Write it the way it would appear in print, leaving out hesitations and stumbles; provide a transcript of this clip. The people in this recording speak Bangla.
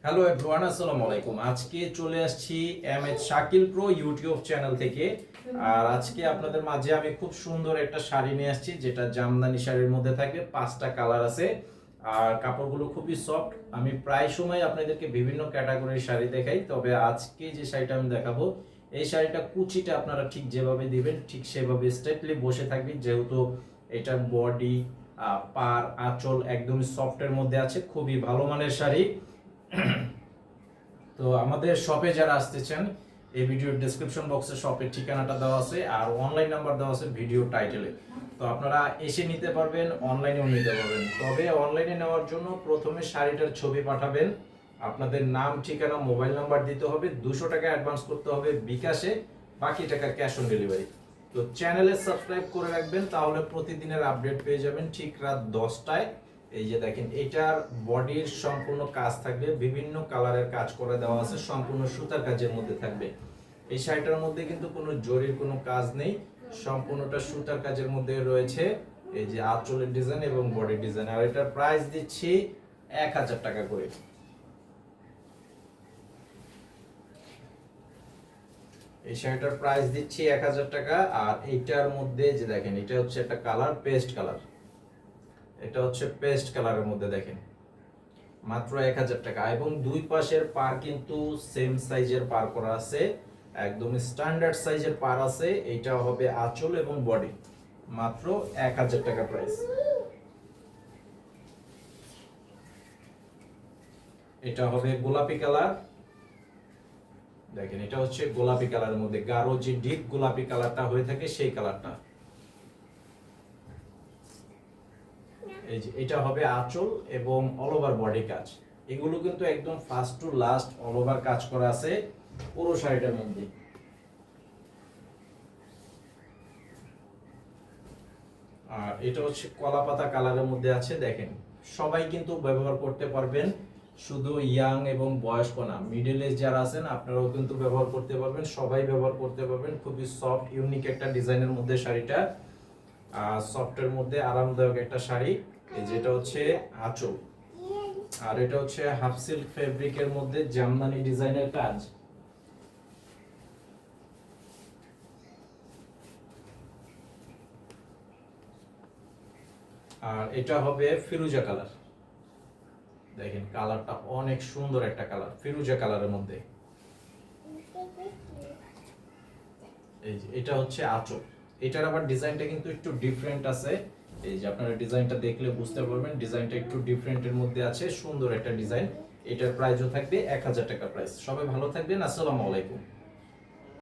হ্যালো এভরিওয়ান, আসসালামু আলাইকুম। আজকে চলে আসছি MH Shakil pro YouTube channel থেকে। আর আজকে আপনাদের মাঝে আমি খুব সুন্দর একটা শাড়ি নিয়ে আসছি, যেটা জামদানি শাড়ির মধ্যে থাকবে। 5টা কালার আছে আর কাপড়গুলো খুবই সফট। আমি প্রায় সময় আপনাদেরকে বিভিন্ন ক্যাটাগরির শাড়ি দেখাই, তবে আজকে যে শাড়িটা আমি দেখাবো, এই শাড়িটা কুচিটা আপনারা ঠিক যেভাবে দিবেন ঠিক সেভাবে স্ট্রেটলি বসে থাকবে, যেহেতু এটার বডি, পার, আঁচল একদমই সফটের মধ্যে আছে। খুবই ভালো মানের শাড়ি। তো আমাদের শপে যারা আসতেছেন, এই ভিডিওর ডেসক্রিপশন বক্সে শপের ঠিকানাটা দেওয়া আছে আর অনলাইন নাম্বার দেওয়া আছে ভিডিও টাইটেলে। তো আপনারা এসে নিতে পারবেন, অনলাইনেও নিতে পারবেন। তবে অনলাইনে নেওয়ার জন্য প্রথমে শাড়িটার ছবি পাঠাবেন, আপনাদের নাম, ঠিকানা, মোবাইল নাম্বার দিতে হবে, 200 টাকা অ্যাডভান্স করতে হবে বিকাশে, বাকি টাকা ক্যাশ অন ডেলিভারি। তো চ্যানেলে সাবস্ক্রাইব করে রাখবেন, তাহলে প্রতিদিনের আপডেট পেয়ে যাবেন ঠিক রাত 10টায়। এই যে দেখেন, এটার বডির সম্পূর্ণ কাজ থাকবে, বিভিন্ন কালারের কাজ করে দেওয়া আছে, সম্পূর্ণ সুতার কাজের মধ্যে থাকবে। এই শাড়িটার মধ্যে কিন্তু কোনো জরির কোনো কাজ নেই, সম্পূর্ণটা সুতার কাজের মধ্যে রয়েছে। এই যে আঁচলের ডিজাইন এবং বডি ডিজাইন। আর এটার প্রাইস দিচ্ছি 1000 টাকা করে। এই শাড়িটার প্রাইস দিচ্ছি 1000 টাকা। আর এইটার মধ্যে যে দেখেন, এটা হচ্ছে একটা কালার, পেস্ট কালার। এটা হচ্ছে পেস্ট কালারের মধ্যে দেখেন, মাত্র 1000 টাকা। এবং দুই পাশের পার কিন্তু সেম সাইজের পার করা আছে, একদম স্ট্যান্ডার্ড সাইজের পার আছে। এটা হবে আঁচল এবং বডি, মাত্র 1000 টাকা প্রাইস। এটা হবে গোলাপি কালার। দেখেন, এটা হচ্ছে গোলাপি কালারের মধ্যে, গাঢ় যে ডিপ গোলাপি কালারটা হয়ে থাকে সেই কালারটা। এই যে এটা হবে আঁচল এবং অল ওভার বডি কাজ। এগুলো কিন্তু একদম first to last all over কাজ করা আছে পুরো শাড়িটার মধ্যে। আর এটা হচ্ছে কলা পাতা কালারের মধ্যে আছে। দেখেন, সবাই কিন্তু ব্যবহার করতে পারবেন, শুধু ইয়াং এবং বয়স্ক না, মিডল এজ যারা আছেন আপনারাও কিন্তু ব্যবহার করতে পারবেন, সবাই ব্যবহার করতে পারবেন। খুবই সফট ইউনিক একটা ডিজাইনের মধ্যে শাড়িটা, সফটের মধ্যে আরামদায়ক একটা শাড়ি। এই যেটা হচ্ছে আঁচল, আর এটা হচ্ছে হাফ সিল্ক ফেব্রিকের মধ্যে জামদানি ডিজাইনের কাজ। আর এটা হবে ফিরোজা কালার। দেখেন, কালারটা অনেক সুন্দর একটা কালার, ফিরোজা কালারের মধ্যে। এই যে এটা হচ্ছে আঁচল। এটার আবার ডিজাইনটা কিন্তু একটু ডিফারেন্ট আছে। এই যে আপনারা ডিজাইনটা দেখলে বুঝতে পারবেন, ডিজাইনটা একটু ডিফারেন্টের মধ্যে আছে, সুন্দর একটা ডিজাইন। এটার প্রাইসও থাকবে 1000 টাকা প্রাইস। সবাই ভালো থাকবেন, আসসালামু আলাইকুম।